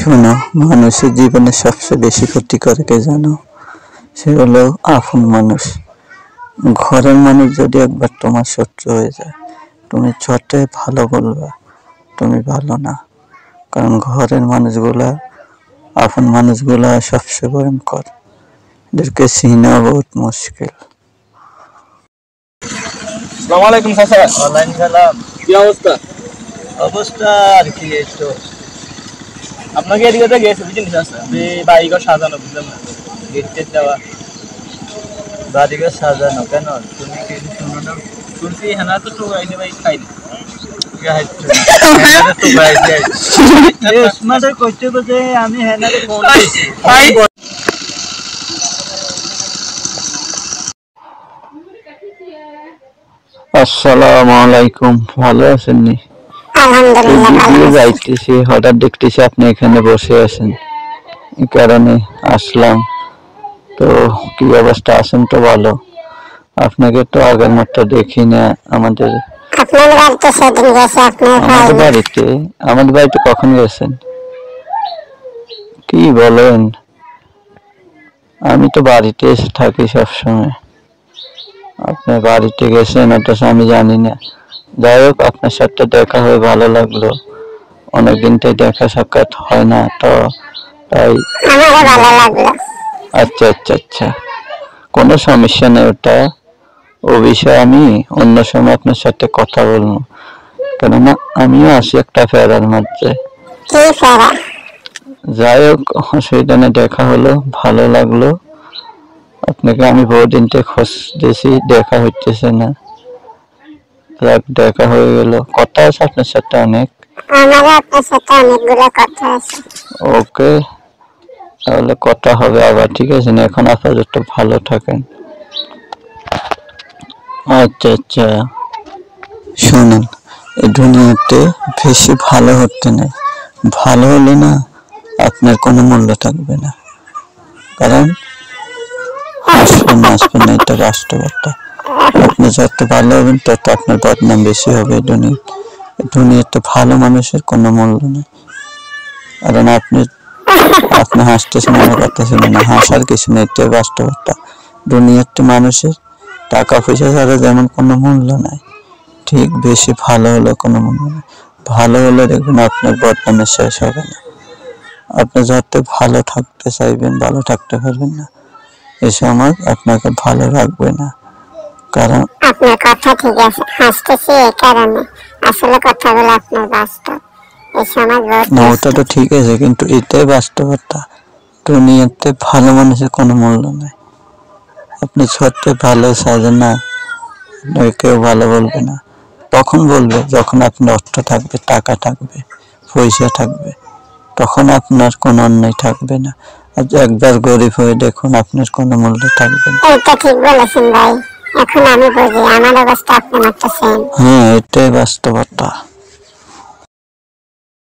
শোনো, মানুষের জীবনে সবচেয়ে বেশি ক্ষতি করে কে জানো? সে হলো আপন মানুষ। ঘরের মানুষ যদি একবার তোমার শত্রু হয়ে যায়, তুমি যতই ভালো বলবা তুমি ভালো না। কারণ ঘরের মানুষগুলা, আপন মানুষগুলা সবচেয়ে ভয়ঙ্কর, এদেরকে চিনা বহুত মুশকিল। আসসালামু আলাইকুম চাচা। ওয়ালাইকুম সালাম। কি অবস্থা? অবস্থা আর কি, এই তো। আপনাকে এদিকে তো গেছে বুঝছেন চাচা, যে বাড়িঘর সাজানো বুঝলাম না, গেট টেট দেওয়া। বাড়িঘর সাজানো কেন? তুমি কি শুনো না? শুনছি হেনা তো টোকাইছে ভাই খাইনি। কি হচ্ছে? তো ভাই স্মার্টে কইতে বলতে আমি হেনারে ফোন দিছি। আসসালামু আলাইকুম, ভালো আছেন নি? আলহামদুলিল্লাহ যাইতেছি, হঠাৎ দেখতেছি আপনি এখানে বসে আছেন, এই কারণে আসলাম। তো কি অবস্থা আছেন? তো ভালো, আপনাকে তো আগের মতো দেখি না। আমাদের বাড়িতে কখন গেছেন? কি বলেন? আমি তো বাড়িতে এসে থাকি সবসময়। আপনার বাড়িতে গেছেন অথচ আমি জানি না। যাই হোক, আপনার সাথে দেখা হয়ে ভালো লাগলো। অনেকদিন থেকে দেখা সাক্ষাৎ হয় না, তো তাই ভালো লাগলো। আচ্ছা আচ্ছা আচ্ছা, কোনো সমস্যা নেই। ও বিষয়ে আমি অন্য সময় আপনার সাথে কথা বলবো, কেননা আমিও আছি একটা ফেরার মধ্যে। যাই হোক, অসুবিধা নেই, দেখা হলো, ভালো লাগলো। আপনাকে আমি বহুদিন থেকে খোঁজ দিয়েছি, দেখা হইতেছে না। দেখা হয়ে গেল, কথা আছে আপনার সাথে অনেক। ওকে, তাহলে কথা হবে আবার, ঠিক আছে না? এখন আপাতত ভালো থাকেন। আচ্ছা আচ্ছা, শুনুন, এই দুনিয়াতে বেশি ভালো হতে নেই। ভালো হলে না আপনার কোনো মূল্য থাকবে না। কারণ আসবেন না, এটা বাস্তবতা। আপনি যত ভালো হবেন তত আপনার বদনাম বেশি হবে। দুনিয়াতে ভালো মানুষের কোনো মূল্য নেই। কারণ আপনি হাসতেছেন, আমার কথা শুনে না, হাসার কিছু নেই, এটাই বাস্তবতা। দুনিয়াতে মানুষের টাকা পয়সা ছাড়া যেমন কোনো মূল্য নাই, ঠিক বেশি ভালো হলে কোনো মূল্য নেই। ভালো হলে দেখবেন আপনার বদনামের শেষ হবে না। আপনি যত ভালো থাকতে চাইবেন ভালো থাকতে পারবেন না, এই সমাজ আপনাকে ভালো রাখবে না। কারণ আপনার কথা ঠিক আছে, হাসতেছি এই কারণে, আসলে কথাগুলো আপনার বাস্তব। এই সমাজ ওটা তো ঠিক আছে, কিন্তু এটাই বাস্তবতা। দুনিয়াতে ভালো মানুষের কোনো মূল্য নেই। আপনি সত্যি ভালো সাজেন না, কেউ ভালো বলবে না। তখন বলবে যখন আপনার অর্থ থাকবে, টাকা থাকবে, পয়সা থাকবে, তখন আপনার কোনো অন্যায় থাকবে না। আর একবার গরিব হয়ে দেখুন, আপনার কোনো মূল্য থাকবে না। এটা ঠিক বলেছেন ভাই, এখন আমি বুঝি, আমার অবস্থা আপনার মতো সেম। হ্যাঁ, এটাই বাস্তবতা।